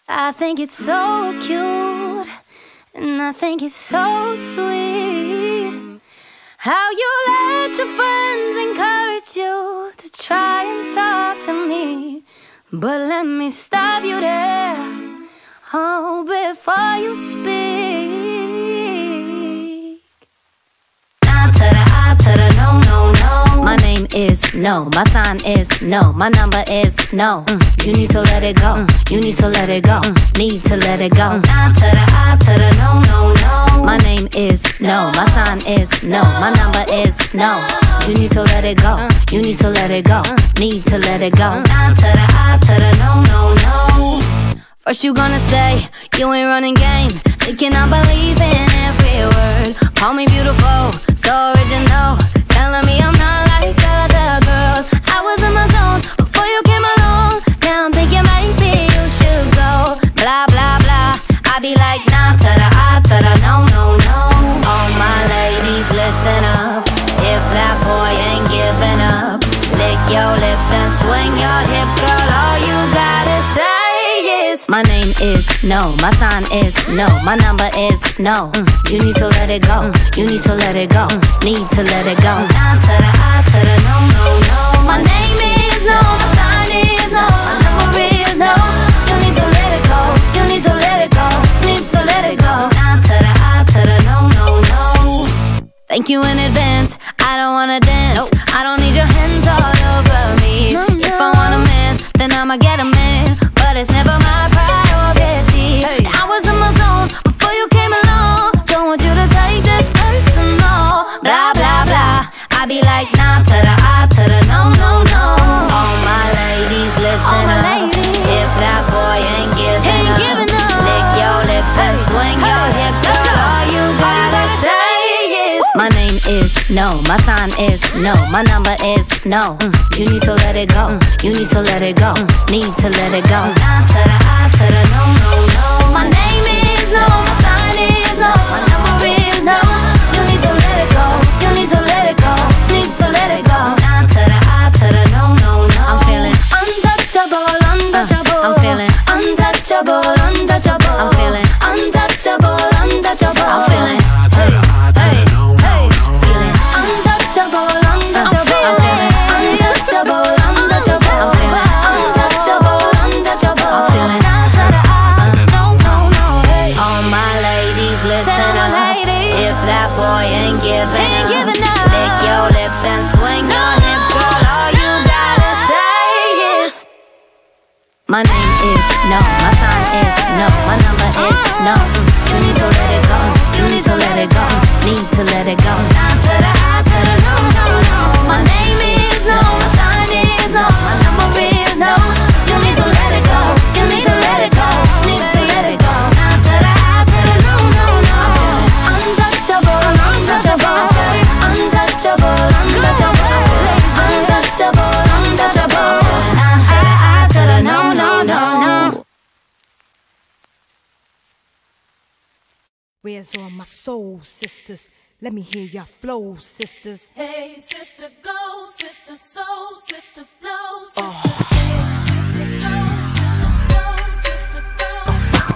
I think it's so cute, and I think it's so sweet how you let your friends encourage you to try and talk to me. But let me stop you there, oh, before you speak. Nah to the I to the no, no, no. My name is no, my sign is no, my number is no. You need to let it go, you need to let it go, need to let it go. Nah to the I to the no, no, no. My name is no, my sign is no, my number is no. You need to let it go, you need to let it go, need to let it go. Nah to the I to the no, no, no. First you gonna say you ain't running game, thinking I believe in every word. Call me beautiful, so original, telling me I'm not like other girls. I was in my zone before you came along. Now I'm thinking maybe you should go. Blah blah blah, I be like nah to the I to the no, no, no. All my ladies listen up, if that boy ain't giving up, lick your lips and swing your hips, girl. All you gotta say, my name is no, my sign is no, my number is no. You need to let it go, you need to let it go, need to let it go. Nah to the I to the no, no, no. My name is no, my sign is no, my number is no. You need to let it go, you need to let it go, need to let it go. Nah to the I to the no, no, no. Thank you in advance, I don't wanna dance, I don't need your hands all over me. If I want a man, then I'ma get a man, but it's never my priority. I was in my zone before you came along, don't want you to take this personal. Blah blah blah, I be like nah to the I to the no, no, no. All my ladies listen up, if that boy ain't giving up, lick your lips and swing your hips, girl. All you gotta say is my name is no, my sign is no, my number is no. You need to let it go, you need to let it go, need to let it go. Nah to the I to the no, no, no. My name is no, my sign is no, my number is no. You need to let it go, you need to let it go, need to let it go. Nah to the I to the no, no, no. I'm feeling untouchable, untouchable. I'm feeling untouchable, untouchable. I'm feeling untouchable, untouchable. I'm feeling hey, hey, hey, feeling untouchable, untouchable. I'm feeling untouchable, untouchable. I'm feeling untouchable, untouchable. I'm feeling nah to the I, no, no, no. Hey. All my ladies listen up, if that boy ain't giving up, lick your lips and swing your hips, girl. All you gotta say is my name is no, my sign is no, my number is no. You need to let it go, you need to let it go, need to let it go. Nah to the I to the no, no, no. My name is no, my sign is no, my number is no. You need to let it go, you need to let it go, need to let it go. Nah to the I to the no, no, no. Untouchable, untouchable, untouchable, untouchable, untouchable, untouchable. Nah to the I to the no, no, no, no. Where's all my soul sisters? Let me hear your flow, sisters. Hey, sister, go, sister, soul, sister, flow, sister. Hey, sister, go, sister, soul, sister, go.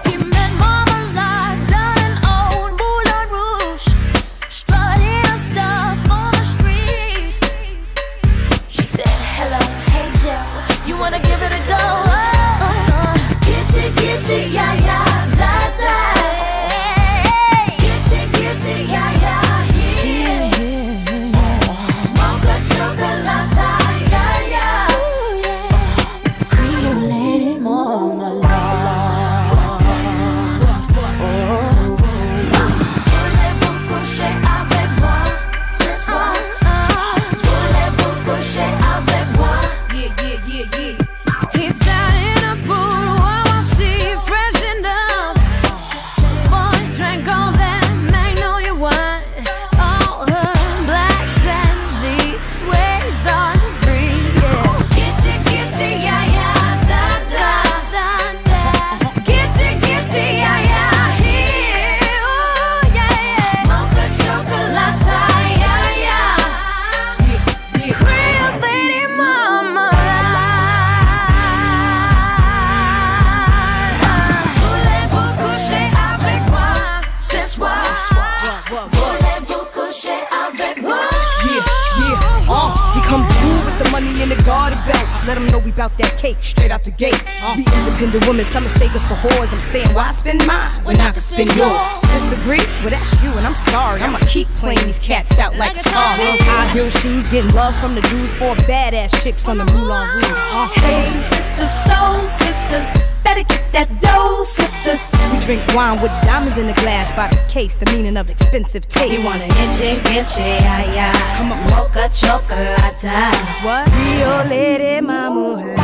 He met Marmalade down in old Moulin Rouge, strutting her stuff on the street. She said, hello, hey, Joe, you wanna give it a go? Gitchy, yeah, yeah, za-za. Come through with the money in the garter belts. Let them know we bout that cake straight out the gate. Be independent women, some mistake us for whores. I'm saying, why spend mine when I can spend yours? Disagree? Well, that's you, and I'm sorry. I'ma keep playing these cats out like a car. High heel shoes, getting love from the dudes, for badass chicks from the Moulin Rouge. Hey, sisters, soul sisters, better get that dough, sisters. We drink wine with diamonds in the glass by the case, the meaning of expensive taste. You wanna itchy, bitchy, ay, ay. Come on. Mocha chocolate. What? Rio Lady Mama. One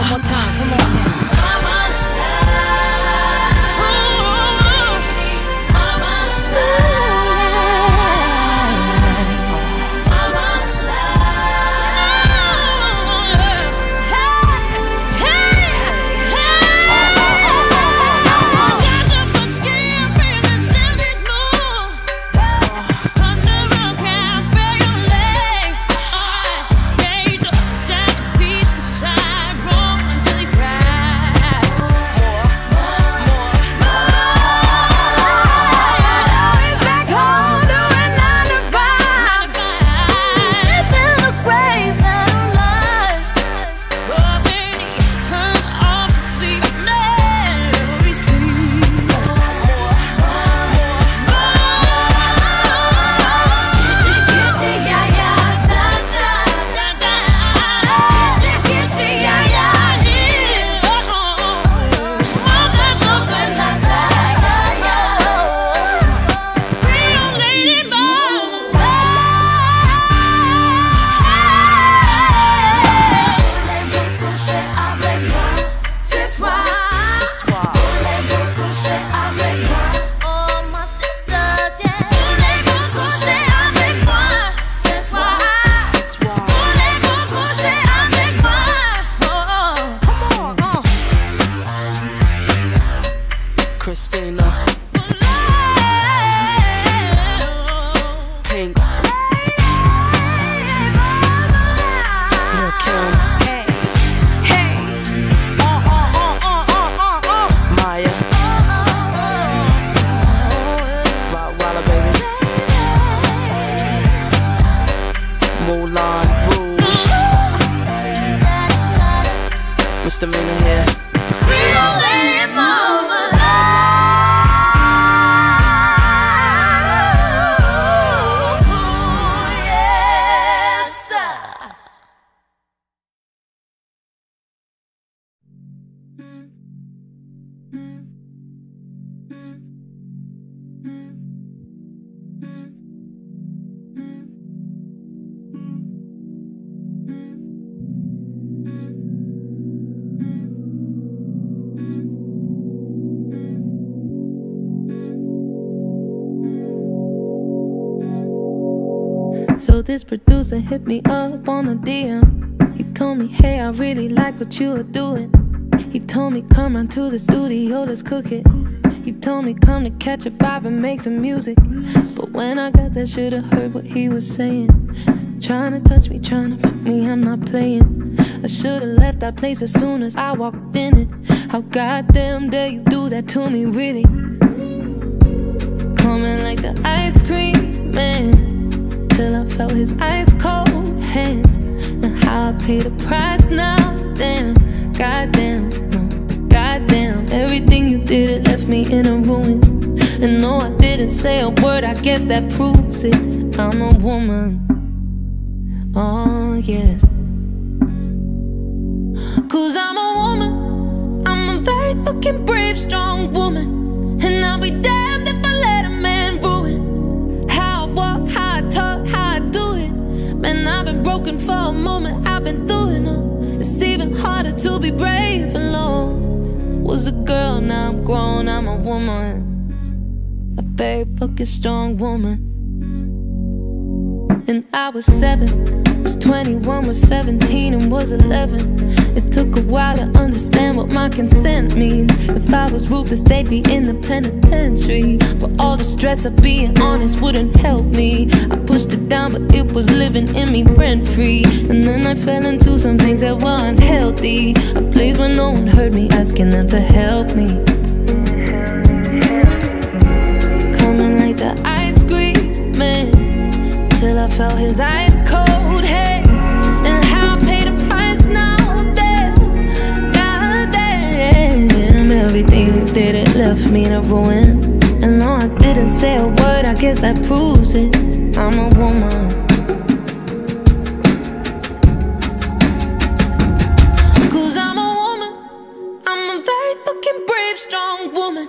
more time, come on now. Christina Pink Lil' Kim Maya Rottweiler baby Moulin Rouge Misdemeanor here So this producer hit me up on a DM. He told me, hey, I really like what you are doing. He told me, come round to the studio, let's cook it. He told me, come to catch a vibe and make some music. But when I got there, should've heard what he was saying. Trying to touch me, trying to fuck me, I'm not playing. I should've left that place as soon as I walked in it. How goddamn dare you do that to me, really? Coming like the ice cream man, till I felt his ice cold hands. And how I paid the price now, damn. Goddamn, no, goddamn. Everything you did, it left me in a ruin. And no, I didn't say a word, I guess that proves it. I'm a woman, oh yes. Cause I'm a woman, I'm a very fucking brave, strong woman. And I'll be damned if I let a man ruin how I walk, how I talk, how I do it. Man, I've been broken for a moment, I've been through it all. It's even harder to be brave alone. Was a girl, now I'm grown, I'm a woman. A very fucking strong woman. And I was 7, was 21, was 17 and was 11. It took a while to understand what my consent means. If I was ruthless, they'd be in the penitentiary. But all the stress of being honest wouldn't help me. I pushed it down, but it was living in me rent-free. And then I fell into some things that weren't healthy. A place where no one heard me, asking them to help me. Coming like the ice cream man, felt his ice cold hands, and how I paid the price now. Damn, goddamn, everything you did, it left me to ruin. And no, I didn't say a word, I guess that proves it. I'm a woman. Cause I'm a woman, I'm a very fucking brave, strong woman.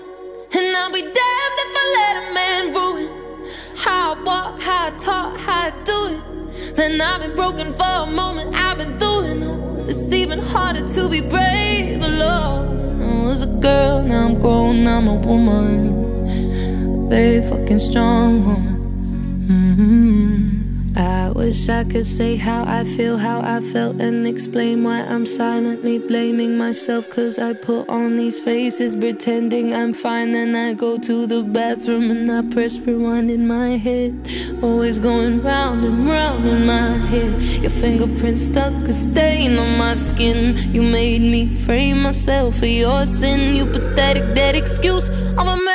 And I'll be damned if I let a man ruin how I walk, how I talk, how I do it. And I've been broken for a moment, I've been doing it. It's even harder to be brave alone. I was a girl, now I'm grown, I'm a woman. Very fucking strong woman. I wish I could say how I feel, how I felt, and explain why I'm silently blaming myself. Cause I put on these faces pretending I'm fine. Then I go to the bathroom and I press rewind in my head. Always going round and round in my head. Your fingerprints stuck a stain on my skin. You made me frame myself for your sin. You pathetic, dead excuse of a man